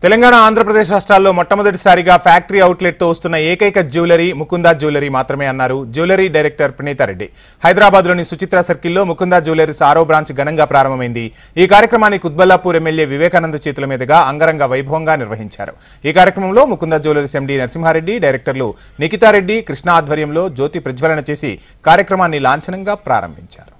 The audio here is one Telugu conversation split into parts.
తెలంగాణ ఆంధ్రప్రదేశ్ రాష్ట్రాల్లో మొట్టమొదటిసారిగా ఫ్యాక్టరీ అవుట్లెట్ తో వస్తున్న ఏకైక జ్యువెలరీ ముకుందా జ్యువెలరీ మాత్రమే అన్నారు జ్యువెలరీ డైరెక్టర్ ప్రణీతారెడ్డి. హైదరాబాద్లోని సుచిత్ర సర్కిల్లో ముకుందా జ్యువెలరీస్ 6వ బ్రాంచ్ ఘనంగా ప్రారంభమైంది. ఈ కార్యక్రమాన్ని కుత్బల్లాపూర్ ఎమ్మెల్యే వివేకానంద చేతుల మీదుగా అంగరంగ వైభవంగా నిర్వహించారు. ఈ కార్యక్రమంలో ముకుందా జ్యువెలరీస్ ఎండీ నరసింహారెడ్డి, డైరెక్టర్లు నిఖితారెడ్డి, కృష్ణ ఆధ్వర్యంలో జ్యోతి ప్రజ్వలన చేసి కార్యక్రమాన్ని లాంఛనంగా ప్రారంభించారు.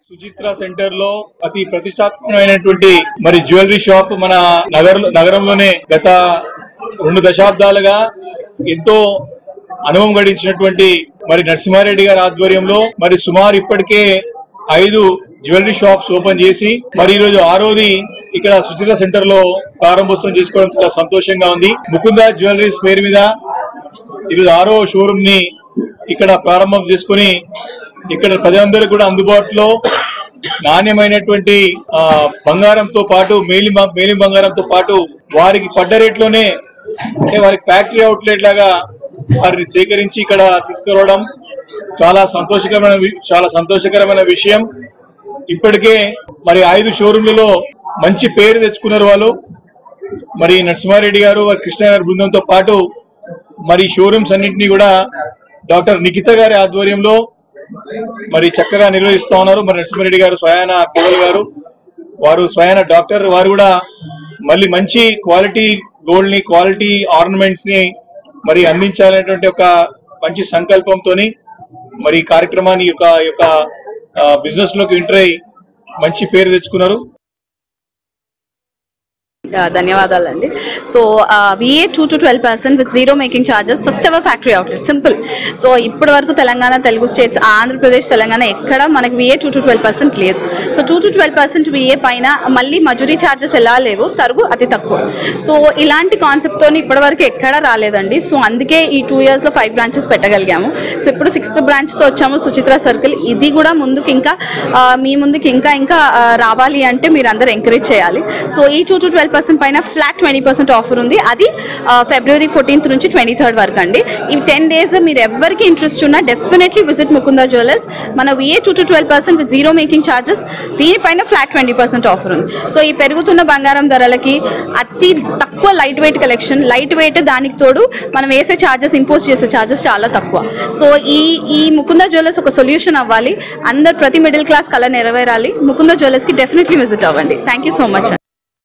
సుచిత్ర సెంటర్ లో అతి ప్రతిష్టాత్మకమైనటువంటి జ్యువెలరీ షాప్ మన నగరంలోనే గత 2 దశాబ్దాలుగా ఎంతో అనుభవం గడించినటువంటి నరసింహారెడ్డి గారి ఆధ్వర్యంలో సుమారు ఇప్పటికే 5 జ్యువెలరీ షాప్స్ ఓపెన్ చేసి ఈ రోజు 6వది ఇక్కడ సుచిత్ర సెంటర్ లో ప్రారంభోత్సవం చేసుకోవడం చాలా సంతోషంగా ఉంది. ముకుందా జ్యువెలరీస్ పేరు మీద ఈరోజు 6వ షోరూమ్ ని ఇక్కడ ప్రారంభం చేసుకుని ఇక్కడ ప్రజలందరూ కూడా అందుబాటులో నాణ్యమైనటువంటి బంగారంతో పాటు మేలి బంగారంతో పాటు వారికి పడ్డ రేట్లోనే అంటే వారికి ఫ్యాక్టరీ అవుట్లెట్ లాగా వారిని సేకరించి ఇక్కడ తీసుకురావడం చాలా సంతోషకరమైన విషయం. ఇప్పటికే 5 షోరూమ్లలో మంచి పేరు తెచ్చుకున్నారు వాళ్ళు. నరసింహారెడ్డి గారు వారి కృష్ణ గారి బృందంతో పాటు షోరూమ్స్ అన్నింటినీ కూడా డాక్టర్ నిఖిత గారి ఆధ్వర్యంలో చక్కగా నిర్వహిస్తా ఉన్నారు. నరసింహారెడ్డి గారు స్వయాన కోవల్ గారు వారు స్వయాన డాక్టర్ వారు కూడా మంచి క్వాలిటీ గోల్డ్ ని క్వాలిటీ ఆర్నమెంట్స్ ని అందించాలనేటువంటి ఒక మంచి సంకల్పంతో ఈ కార్యక్రమాన్ని యొక్క బిజినెస్ లోకి ఎంటర్ అయ్యి మంచి పేరు తెచ్చుకున్నారు. ధన్యవాదాలండి. So VA 2 to 12% with zero making charges, first ever factory outlet. Simple. So ఇప్పటి వరకు తెలంగాణ, తెలుగు స్టేట్స్, ఆంధ్రప్రదేశ్, తెలంగాణ ఎక్కడ మనకి VA 2 to 12% లేదు. సో 2 to 12% VA పైన మళ్ళీ మజూరీ చార్జెస్ ఎలా లేవు, తరుగు అతి తక్కువ. సో ఇలాంటి కాన్సెప్ట్తో ఇప్పటి వరకు ఎక్కడా రాలేదండి. సో అందుకే ఈ 2 years లో 5 branches పెట్టగలిగాము. సో ఇప్పుడు 6th branchతో వచ్చాము సుచిత్ర సర్కిల్. ఇది కూడా ముందుకు ఇంకా మీ ముందుకు ఇంకా రావాలి అంటే మీరు అందరూ ఎంకరేజ్ చేయాలి. సో ఈ 2 to 12% పైన ఫ్లాట్ 20% ఆఫర్ ఉంది. అది February 14th నుంచి 23rd వరకు అండి. ఈ 10 days మీరు ఎవరికి ఇంట్రెస్ట్ ఉన్నా డెఫినెట్లీ విజిట్ ముకుందా జ్యువెలర్స్. మన VA 2 to 12% with zero making charges, దీనిపైన ఫ్లాట్ 20% ఆఫర్ ఉంది. సో ఈ పెరుగుతున్న బంగారం ధరలకి అతి తక్కువ light weight collection, light weight దానికి తోడు మనం వేసే ఛార్జెస్, ఇంపోజ్ చేసే ఛార్జెస్ చాలా తక్కువ. సో ఈ ముకుందా జ్యువెలర్స్ ఒక సొల్యూషన్ అవ్వాలి. ప్రతి మిడిల్ క్లాస్ కళ నెరవేరాలి. ముకుందా జ్యువెలర్స్కి డెఫినెట్లీ విజిట్ అవ్వండి. Thank you so much.